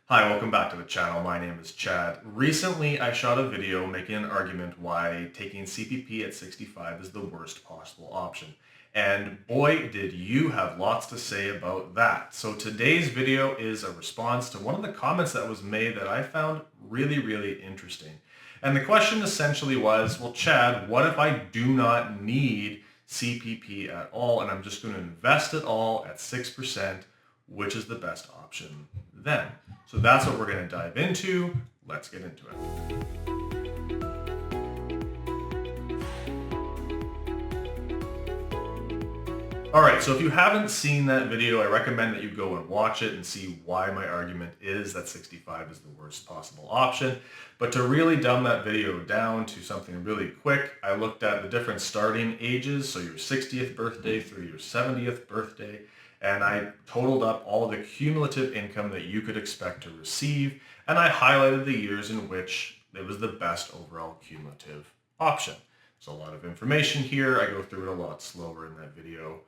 Hi, welcome back to the channel. My name is Chad. Recently, I shot a video making an argument why taking CPP at 65 is the worst possible option. And boy, did you have lots to say about that. So today's video is a response to one of the comments that was made that I found really interesting. And the question essentially was, well, Chad, what if I do not need CPP at all and I'm just going to invest it all at 6%? Which is the best option then? So that's what we're going to dive into. Let's get into it. All right, so if you haven't seen that video, I recommend that you go and watch it and see why my argument is that 65 is the worst possible option. But to really dumb that video down to something really quick, I looked at the different starting ages, so your 60th birthday through your 70th birthday, and I totaled up all the cumulative income that you could expect to receive, and I highlighted the years in which it was the best overall cumulative option. There's a lot of information here. I go through it a lot slower in that video.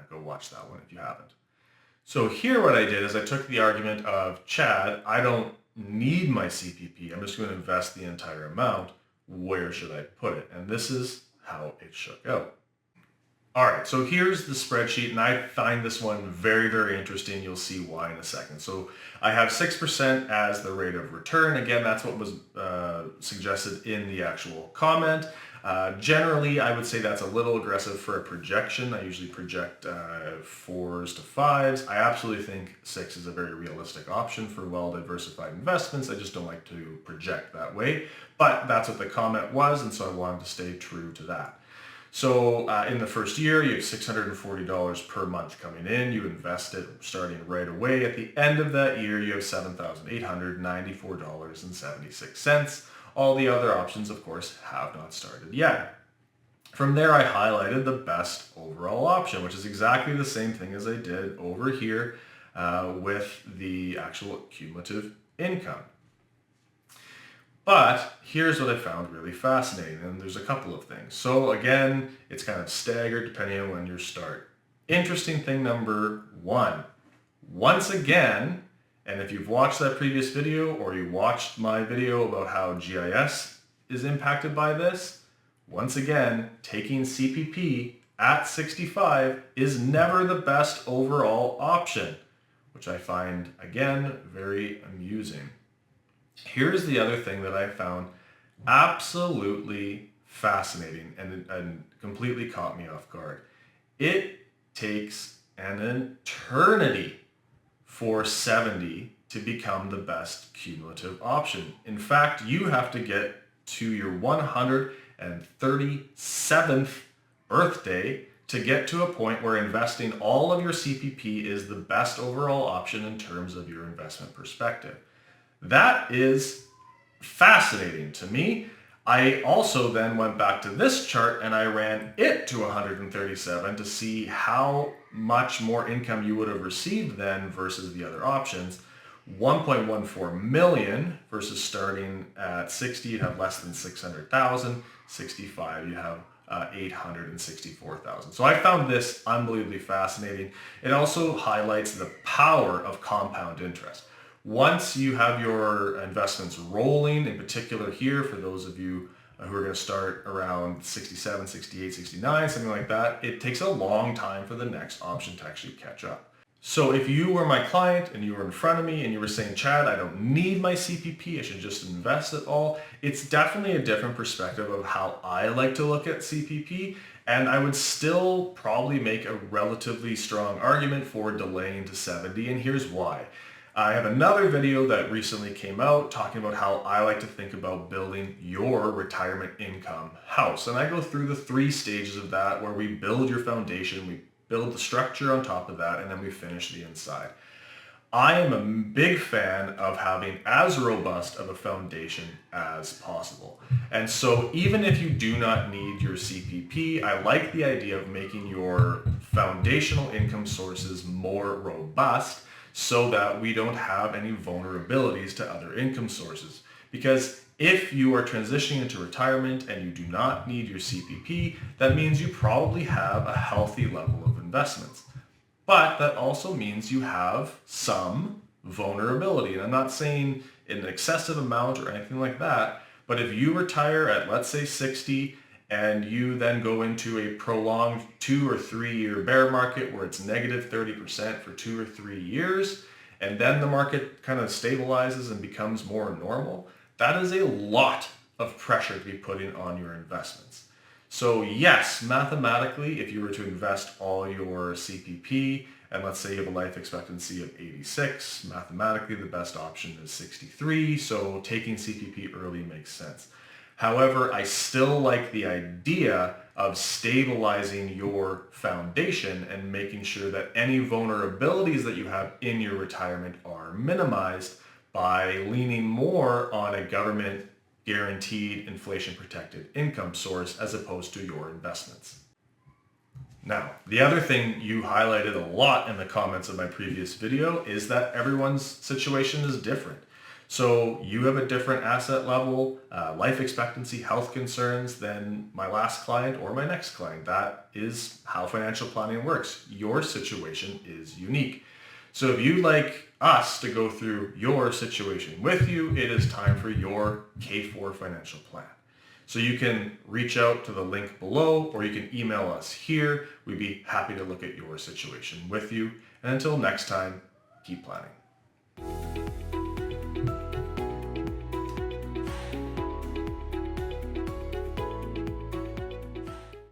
Go watch that one if you haven't. So here what I did is I took the argument of, Chad, I don't need my CPP. I'm just going to invest the entire amount. Where should I put it? And this is how it shook out. All right, so here's the spreadsheet, and I find this one very interesting. You'll see why in a second. So I have 6% as the rate of return. Again, that's what was suggested in the actual comment. Generally, I would say that's a little aggressive for a projection. I usually project 4s to 5s. I absolutely think 6 is a very realistic option for well-diversified investments. I just don't like to project that way, but that's what the comment was, and so I wanted to stay true to that. So in the first year, you have $640 per month coming in. You invest it starting right away. At the end of that year, you have $7,894.76. All the other options, of course, have not started yet. From there, I highlighted the best overall option, which is exactly the same thing as I did over here with the actual cumulative income. But here's what I found really fascinating, and there's a couple of things. So again, it's kind of staggered depending on when you start. Interesting thing number one, once again, and if you've watched that previous video or you watched my video about how GIS is impacted by this, once again, taking CPP at 65 is never the best overall option, which I find, again, very amusing. Here's the other thing that I found absolutely fascinating and completely caught me off guard. It takes an eternity for 70 to become the best cumulative option. In fact, you have to get to your 137th birthday to get to a point where investing all of your CPP is the best overall option in terms of your investment perspective. That is fascinating to me. I also then went back to this chart and I ran it to 137 to see how much more income you would have received then versus the other options. 1.14 million versus starting at 60, you'd have less than 600,000. 65, you have 864,000. So I found this unbelievably fascinating. It also highlights the power of compound interest. Once you have your investments rolling, in particular here, for those of you who are going to start around 67, 68, 69, something like that, it takes a long time for the next option to actually catch up. So if you were my client and you were in front of me and you were saying, Chad, I don't need my CPP, I should just invest it all, it's definitely a different perspective of how I like to look at CPP. And I would still probably make a relatively strong argument for delaying to 70, and here's why. I have another video that recently came out talking about how I like to think about building your retirement income house. And I go through the 3 stages of that where we build your foundation, we build the structure on top of that, and then we finish the inside. I am a big fan of having as robust of a foundation as possible. And so even if you do not need your CPP, I like the idea of making your foundational income sources more robust so that we don't have any vulnerabilities to other income sources. Because if you are transitioning into retirement and you do not need your CPP, that means you probably have a healthy level of investments. But that also means you have some vulnerability. And I'm not saying an excessive amount or anything like that, but if you retire at, let's say, 60, and you then go into a prolonged 2 or 3 year bear market where it's negative 30% for 2 or 3 years, and then the market kind of stabilizes and becomes more normal, that is a lot of pressure to be putting on your investments. So yes, mathematically, if you were to invest all your CPP, and let's say you have a life expectancy of 86, mathematically the best option is 63, so taking CPP early makes sense. However, I still like the idea of stabilizing your foundation and making sure that any vulnerabilities that you have in your retirement are minimized by leaning more on a government guaranteed inflation protected income source as opposed to your investments. Now, the other thing you highlighted a lot in the comments of my previous video is that everyone's situation is different. So you have a different asset level, life expectancy, health concerns than my last client or my next client. That is how financial planning works. Your situation is unique. So if you'd like us to go through your situation with you, it is time for your K4 financial plan. So you can reach out to the link below, or you can email us here. We'd be happy to look at your situation with you. And until next time, keep planning.